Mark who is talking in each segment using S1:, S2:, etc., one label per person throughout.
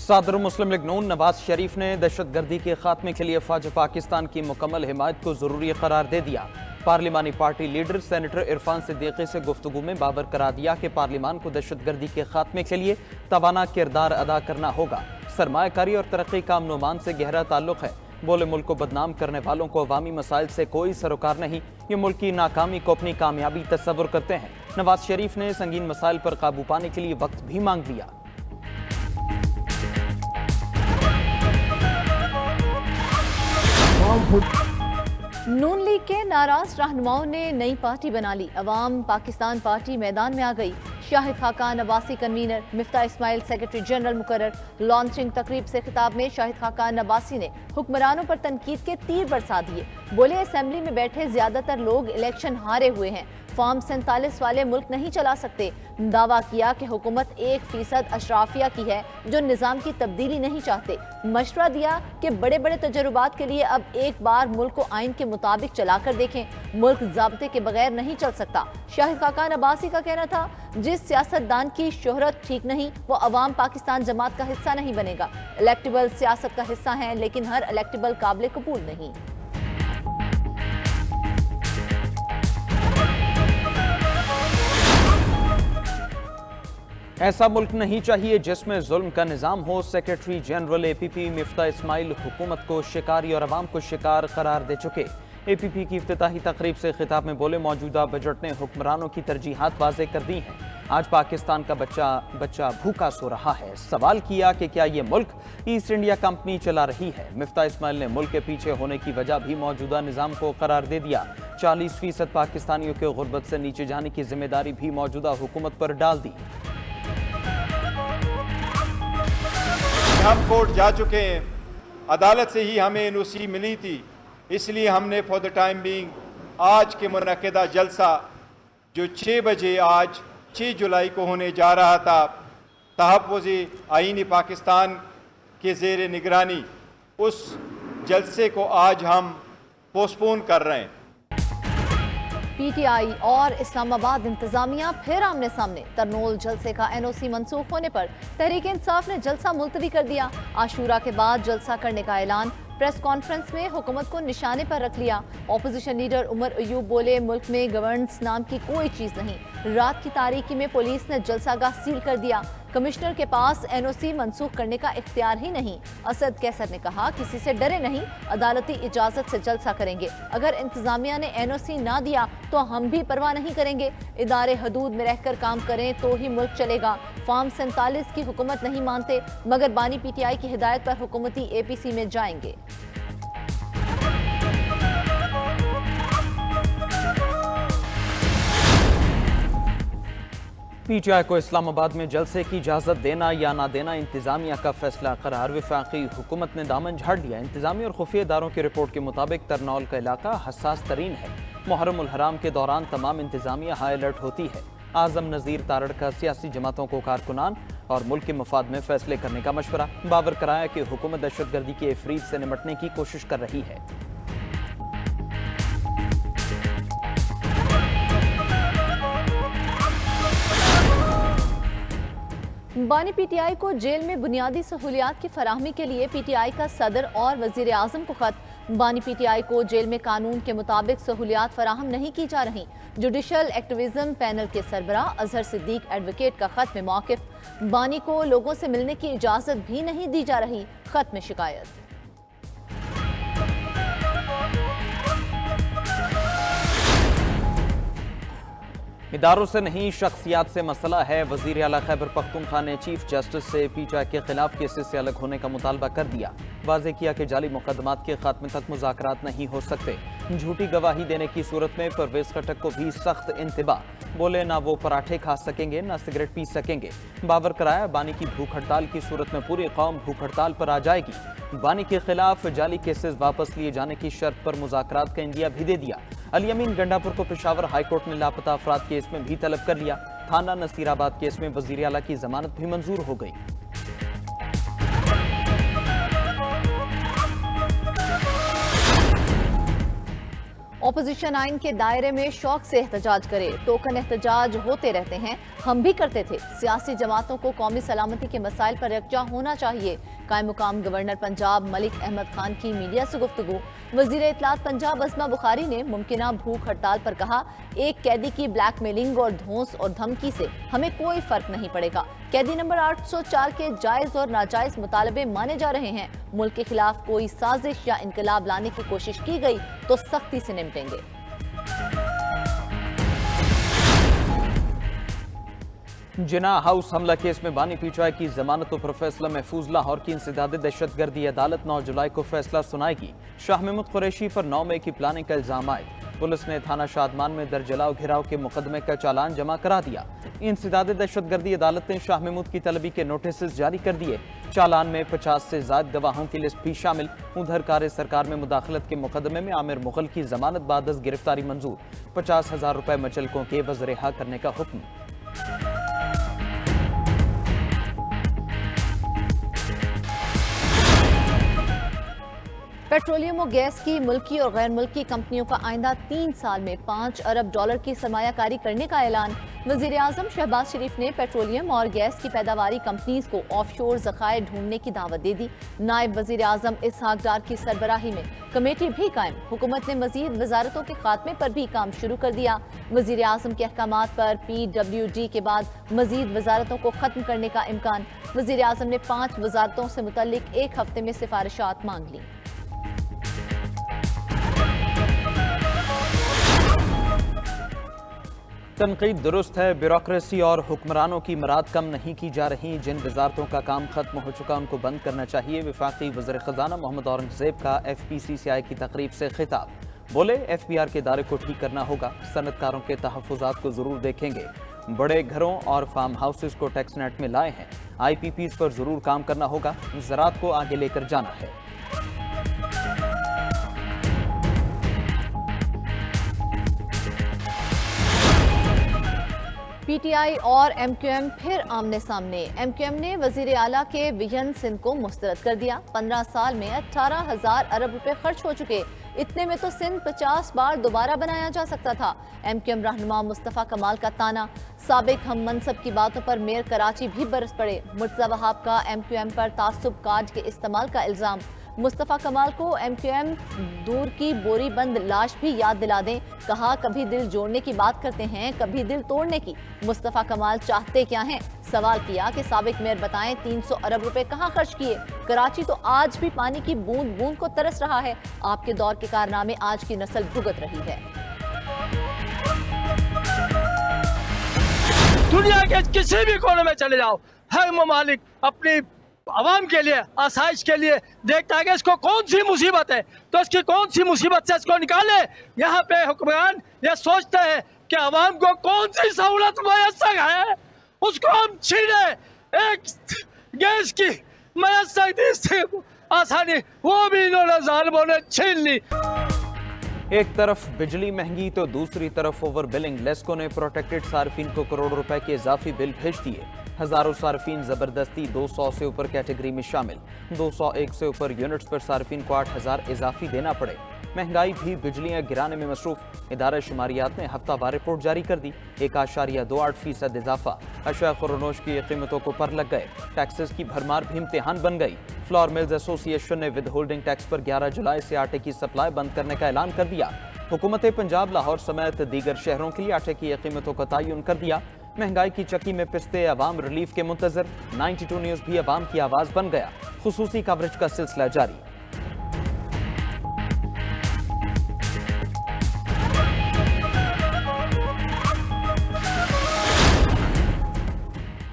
S1: صدر مسلم لیگ نون نواز شریف نے دہشت گردی کے خاتمے کے لیے افواج پاکستان کی مکمل حمایت کو ضروری قرار دے دیا۔ پارلیمانی party leader senator Irfan Siddiqui سے گفتگو میں باور کرا دیا کہ پارلیمان کو دہشت گردی کے خاتمے کے لیے توانا کردار ادا کرنا ہوگا۔ سرمایہ کاری اور ترقی کا امن و امان سے گہرا تعلق ہے۔ بولے ملک کو بدنام کرنے والوں کو عوامی مسائل سے کوئی سروکار نہیں، یہ ملک کی ناکامی کو اپنی کامیابی تصور کرتے ہیں۔ نواز شریف نے سنگین مسائل پر قابو پانے کے لیے وقت بھی مانگ لیا۔
S2: نون لیگ کے ناراض رہنماؤں نے نئی پارٹی بنا لی۔ عوام پاکستان پارٹی میدان میں آ گئی۔ شاہد خاقان عباسی کنوینر، مفتاح اسماعیل سیکرٹری جنرل مقرر۔ لانچنگ تقریب سے خطاب میں شاہد خاقان عباسی نے حکمرانوں پر تنقید کے تیر برسا دیے۔ بولے اسمبلی میں بیٹھے زیادہ تر لوگ الیکشن ہارے ہوئے ہیں، فارم 47 والے ملک نہیں چلا سکتے۔ دعویٰ کیا کہ حکومت 1% اشرافیہ کی ہے جو نظام کی تبدیلی نہیں چاہتے۔ مشورہ دیا کہ بڑے بڑے تجربات کے لیے اب ایک بار ملک کو آئین کے مطابق چلا کر دیکھیں، ملک ضابطے کے بغیر نہیں چل سکتا۔ شاہد خاقان عباسی کا کہنا تھا جس سیاستدان کی شہرت ٹھیک نہیں وہ عوام پاکستان جماعت کا حصہ نہیں بنے گا۔ الیکٹیبل سیاست کا حصہ ہیں لیکن ہر الیکٹیبل قابل قبول نہیں۔
S1: ایسا ملک نہیں چاہیے جس میں ظلم کا نظام ہو۔ سیکرٹری جنرل اے پی پی مفتاح اسماعیل حکومت کو شکاری اور عوام کو شکار قرار دے چکے۔ اے پی پی کی افتتاحی تقریب سے خطاب میں بولے موجودہ بجٹ نے حکمرانوں کی ترجیحات واضح کر دی ہیں۔ آج پاکستان کا بچہ بھوکا سو رہا ہے۔ سوال کیا کہ کیا یہ ملک ایسٹ انڈیا کمپنی چلا رہی ہے؟ مفتاح اسماعیل نے ملک کے پیچھے ہونے کی وجہ بھی موجودہ نظام کو قرار دے دیا۔ 40% پاکستانیوں کے غربت سے نیچے جانے کی ذمہ داری بھی موجودہ حکومت پر ڈال دی۔
S3: ہم کورٹ جا چکے ہیں، عدالت سے ہی ہمیں NOC ملی تھی، اس لیے ہم نے فار دا ٹائم بینگ آج کے منعقدہ جلسہ جو 6 بجے آج 6 جولائی کو ہونے جا رہا تھا تحفظ آئین پاکستان کے زیر نگرانی، اس جلسے کو آج ہم پوسٹپون کر رہے ہیں۔
S2: پی ٹی آئی اور اسلام آباد انتظامیہ پھر آمنے سامنے۔ ترنول جلسے کا NOC منسوخ ہونے پر تحریک انصاف نے جلسہ ملتوی کر دیا۔ عاشورہ کے بعد جلسہ کرنے کا اعلان۔ پریس کانفرنس میں حکومت کو نشانے پر رکھ لیا۔ اپوزیشن لیڈر عمر ایوب بولے ملک میں گورننس نام کی کوئی چیز نہیں۔ رات کی تاریکی میں پولیس نے جلسہ گاہ سیل کر دیا۔ کمشنر کے پاس NOC منسوخ کرنے کا اختیار ہی نہیں۔ اسد کیسر نے کہا کسی سے ڈرے نہیں، عدالتی اجازت سے جلسہ کریں گے۔ اگر انتظامیہ نے NOC نہ دیا تو ہم بھی پرواہ نہیں کریں گے۔ ادارے حدود میں رہ کر کام کریں تو ہی ملک چلے گا۔ فارم 47 کی حکومت نہیں مانتے مگر بانی PTI کی ہدایت پر حکومتی APC میں جائیں گے۔
S1: PTI کو اسلام آباد میں جلسے کی اجازت دینا یا نہ دینا انتظامیہ کا فیصلہ قرار۔ وفاقی حکومت نے دامن جھاڑ لیا۔ انتظامیہ اور خفیہ اداروں کی رپورٹ کے مطابق ترنول کا علاقہ حساس ترین ہے۔ محرم الحرام کے دوران تمام انتظامیہ ہائی الرٹ ہوتی ہے۔ اعظم نذیر تارڑ کا سیاسی جماعتوں کو کارکنان اور ملک کے مفاد میں فیصلے کرنے کا مشورہ۔ باور کرایا کہ حکومت دہشت گردی کے افریت سے نمٹنے کی کوشش کر رہی ہے۔
S2: بانی PTI کو جیل میں بنیادی سہولیات کی فراہمی کے لیے PTI کا صدر اور وزیر اعظم کو خط۔ بانی PTI کو جیل میں قانون کے مطابق سہولیات فراہم نہیں کی جا رہی۔ جوڈیشل ایکٹیویزم پینل کے سربراہ اظہر صدیق ایڈوکیٹ کا خط میں موقف۔ بانی کو لوگوں سے ملنے کی اجازت بھی نہیں دی جا رہی، خط میں شکایت۔
S1: اداروں سے نہیں شخصیات سے مسئلہ ہے۔ وزیر اعلیٰ خیبر پختونخوا نے چیف جسٹس سے PTI کے خلاف کیسز سے الگ ہونے کا مطالبہ کر دیا۔ واضح کیا کہ جعلی مقدمات کے خاتمے تک مذاکرات نہیں ہو سکتے۔ جھوٹی گواہی دینے کی صورت میں پرویز خٹک کو بھی سخت انتباہ۔ بولے نہ وہ پراٹھے کھا سکیں گے نہ سگریٹ پی سکیں گے۔ باور کرایا بانی کی بھوک ہڑتال کی صورت میں پوری قوم بھوک ہڑتال پر آ جائے گی۔ بانی کے خلاف جعلی کیسز واپس لیے جانے کی شرط پر مذاکرات کا عندیہ بھی دے دیا۔ علی امین گنڈاپور کو پشاور ہائی کورٹ نے لاپتہ افراد کیس میں بھی طلب کر لیا۔ تھانہ نصیر آباد کیس میں وزیر اعلیٰ کی ضمانت بھی منظور ہو گئی۔
S2: اپوزیشن آئین کے دائرے میں شوق سے احتجاج کرے، ٹوکن احتجاج ہوتے رہتے ہیں۔ ہم بھی کرتے تھے۔ سیاسی جماعتوں کو قومی سلامتی کے مسائل پر یکجا ہونا چاہیے۔ قائم مقام گورنر پنجاب ملک احمد خان کی میڈیا سے گفتگو۔ وزیر اطلاعات پنجاب عظمہ بخاری نے ممکنہ بھوک ہڑتال پر کہا، ایک قیدی کی بلیک میلنگ اور دھونس اور دھمکی سے ہمیں کوئی فرق نہیں پڑے گا۔ قیدی نمبر 804 کے جائز اور ناجائز مطالبے مانے جا رہے ہیں۔ ملک کے خلاف کوئی سازش یا انقلاب لانے کی کوشش کی گئی تو سختی سے نمٹیں گے۔
S1: جناح ہاؤس حملہ کیس میں بانی پی ٹی آئی کی ضمانتوں پر فیصلہ محفوظ۔ لاہور کی انسداد دہشت گردی عدالت 9 جولائی کو فیصلہ سنائے گی۔ شاہ محمود قریشی پر 9 مئی کی پلاننگ کا الزام عائد۔ پولیس نے تھانہ شادمان میں درج جلاؤ گھراؤ کے مقدمے کا چالان جمع کرا دیا۔ انسداد دہشت گردی عدالت نے شاہ محمود کی طلبی کے نوٹسز جاری کر دیے۔ چالان میں 50 سے زائد گواہوں کی لسٹ بھی شامل۔ ادھر کار سرکار میں مداخلت کے مقدمے میں عامر مغل کی ضمانت بعد از گرفتاری منظور۔ 50,000 روپے مچلکوں کے عوض رہا کرنے کا حکم۔
S2: پیٹرولیم و گیس کی ملکی اور غیر ملکی کمپنیوں کا آئندہ 3 سال میں $5 ارب کی سرمایہ کاری کرنے کا اعلان۔ وزیر اعظم شہباز شریف نے پیٹرولیم اور گیس کی پیداواری کمپنیز کو آف شور ذخائر ڈھونڈنے کی دعوت دے دی۔ نائب وزیر اعظم اسحاق ڈار کی سربراہی میں کمیٹی بھی قائم۔ حکومت نے مزید وزارتوں کے خاتمے پر بھی کام شروع کر دیا۔ وزیر اعظم کے احکامات پر PWD کے بعد مزید وزارتوں کو ختم کرنے کا امکان۔ وزیر اعظم نے 5 وزارتوں سے متعلق 1 ہفتے میں سفارشات مانگ لیں۔
S1: تنقید درست ہے، بیوروکریسی اور حکمرانوں کی مراد کم نہیں کی جا رہی۔ جن وزارتوں کا کام ختم ہو چکا ان کو بند کرنا چاہیے۔ وفاقی وزیر خزانہ محمد اورنگزیب کا FPCCI کی تقریب سے خطاب۔ بولے FBR کے ادارے کو ٹھیک کرنا ہوگا، صنعت کاروں کے تحفظات کو ضرور دیکھیں گے۔ بڑے گھروں اور فارم ہاؤسز کو ٹیکس نیٹ میں لائے ہیں، IPPs پر ضرور کام کرنا ہوگا، زراعت کو آگے لے کر جانا ہے۔
S2: PTI اور MQM پھر آمنے سامنے۔ MQM نے وزیر اعلیٰ کے ویژن سندھ کو مسترد کر دیا۔ 15 سال میں 18,000 ارب روپے خرچ ہو چکے، اتنے میں تو سندھ 50 بار دوبارہ بنایا جا سکتا تھا۔ MQM رہنما مصطفیٰ کمال کا تانا۔ سابق ہم منصب کی باتوں پر میئر کراچی بھی برس پڑے۔ مرتضی وہاب کا MQM پر تعصب کارڈ کے استعمال کا الزام۔ مصطفیٰ کمال کو MQM دور کی بوری بند لاش بھی یاد دلا دیں، کہا کبھی دل جوڑنے کی بات کرتے ہیں، کبھی دل توڑنے کی۔ مصطفیٰ کمال چاہتے کیا ہیں؟ سوال کیا کہ سابق میئر بتائیں 300 ارب روپے کہاں خرچ کیے؟ کراچی تو آج بھی پانی کی بوند بوند کو ترس رہا ہے۔ آپ کے دور کے کارنامے آج کی نسل بھگت رہی ہے۔
S4: دنیا کے کسی بھی کونے میں چلے جاؤ، ہر ممالک اپنی عوام کے لیے، آسائش کے لیے دیکھتا ہے کہ اس کو کون سی مصیبت ہے تو اس کی کون سی مصیبت سے اس کو نکالے۔ یہاں پہ حکمران یہ سوچتے ہیں کہ عوام کو کون سی سہولت میسر ہے اس کو ہم چھینے۔ ایک گیس کی میسر تھی سے آسانی، وہ بھی انہوں نے ظالموں نے چھین لی۔
S1: ایک طرف بجلی مہنگی تو دوسری طرف اوور بلنگ۔ لیسکو نے پروٹیکٹڈ صارفین کو کروڑ روپے کے اضافی بل بھیج دیے۔ ہزاروں صارفین زبردستی 200 سے اوپر کیٹیگری میں شامل۔ 201 سے اوپر یونٹس پر صارفین کو 8,000 اضافی دینا پڑے۔ مہنگائی بھی بجلیاں گرانے میں مصروف۔ ادارہ شماریات نے ہفتہ وار رپورٹ جاری کر دی۔ 1.28% اضافہ۔ اشیاء خورنوش کی قیمتوں کو پر لگ گئے۔ ٹیکسز کی بھرمار بھی امتحان بن گئی۔ فلور ملز ایسوسی ایشن نے ود ہولڈنگ ٹیکس پر 11 جولائی سے آٹے کی سپلائی بند کرنے کا اعلان کر دیا۔ حکومت پنجاب لاہور سمیت دیگر شہروں کے لیے آٹے کی قیمتوں کا تعین کر دیا۔ مہنگائی کی چکی میں پستے عوام ریلیف کے منتظر۔ 92 نیوز بھی عوام کی آواز بن گیا۔ خصوصی کوریج کا سلسلہ جاری۔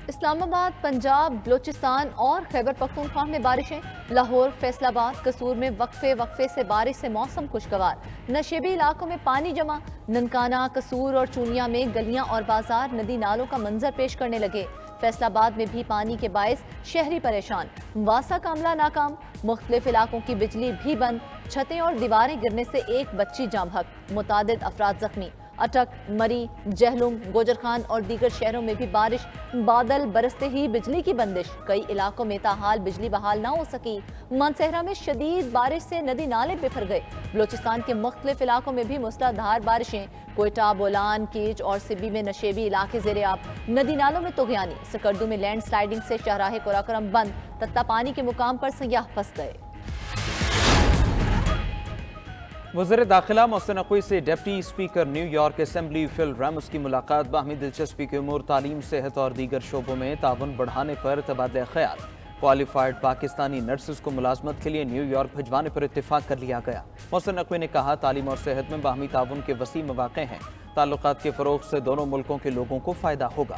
S2: اسلام آباد، پنجاب، بلوچستان اور خیبر پختونخوا میں بارشیں۔ لاہور، فیصل آباد، قصور میں وقفے سے بارش سے موسم خوشگوار۔ نشیبی علاقوں میں پانی جمع۔ ننکانہ، قصور اور چونیا میں گلیاں اور بازار ندی نالوں کا منظر پیش کرنے لگے۔ فیصل آباد میں بھی پانی کے باعث شہری پریشان۔ واسا کا عملہ ناکام۔ مختلف علاقوں کی بجلی بھی بند۔ چھتیں اور دیواریں گرنے سے ایک بچی جاں بحق، متعدد افراد زخمی۔ اٹک، مری، جہلم، گوجرخان اور دیگر شہروں میں بھی بارش، بادل برستے ہی بجلی کی بندش، کئی علاقوں میں تاحال بجلی بحال نہ ہو سکی۔ مانسہرہ میں شدید بارش سے ندی نالے بفر گئے۔ بلوچستان کے مختلف علاقوں میں بھی موسلادھار بارشیں، کوئٹہ، بولان، کیچ اور سبی میں نشیبی علاقے زیر آب، ندی نالوں میں طغیانی، سکردو میں لینڈ سلائیڈنگ سے شاہراہ قراقرم بند، تتہ پانی کے مقام پر سیاح پھنس گئے۔
S1: وزیر داخلہ محسن نقوی سے deputy speaker New York assembly Phil Ramos کی ملاقات، باہمی دلچسپی کے امور، تعلیم، صحت اور دیگر شعبوں میں تعاون بڑھانے پر تبادلہ خیال۔ کوالیفائڈ پاکستانی نرسز کو ملازمت کے لیے نیو یارک بھجوانے پر اتفاق کر لیا گیا۔ محسن نقوی نے کہا تعلیم اور صحت میں باہمی تعاون کے وسیع مواقع ہیں، تعلقات کے فروغ سے دونوں ملکوں کے لوگوں کو فائدہ ہوگا۔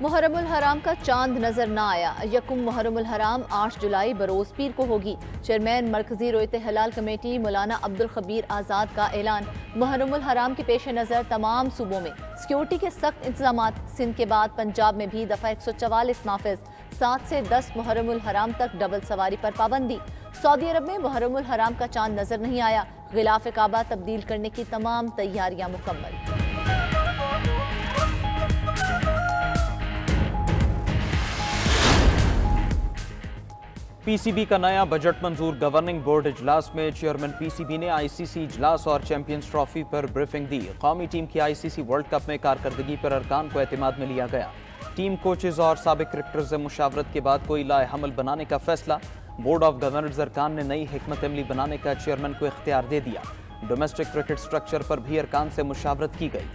S2: محرم الحرام کا چاند نظر نہ آیا۔ یکم محرم الحرام 8 جولائی بروز پیر کو ہوگی۔ چیئرمین مرکزی رویت ہلال کمیٹی مولانا عبدالخبیر آزاد کا اعلان۔ محرم الحرام کے پیش نظر تمام صوبوں میں سیکیورٹی کے سخت انتظامات۔ سندھ کے بعد پنجاب میں بھی دفعہ 144 نافذ۔ 7 سے 10 محرم الحرام تک ڈبل سواری پر پابندی۔ سعودی عرب میں محرم الحرام کا چاند نظر نہیں آیا۔ غلاف کعبہ تبدیل کرنے کی تمام تیاریاں مکمل۔
S1: پی سی بی کا نیا بجٹ منظور، گورننگ بورڈ اجلاس میں چیئرمین پی سی بی نے آئی سی سی اجلاس اور چیمپئنز ٹرافی پر بریفنگ دی۔ قومی ٹیم کی آئی سی سی ورلڈ کپ میں کارکردگی پر ارکان کو اعتماد میں لیا گیا۔ ٹیم کوچز اور سابق کرکٹرز سے مشاورت کے بعد کوئی لائحہ عمل بنانے کا فیصلہ۔ بورڈ آف گورنرز ارکان نے نئی حکمت عملی بنانے کا چیئرمین کو اختیار دے دیا۔ ڈومیسٹک کرکٹ سٹرکچر پر بھی ارکان سے مشاورت کی گئی۔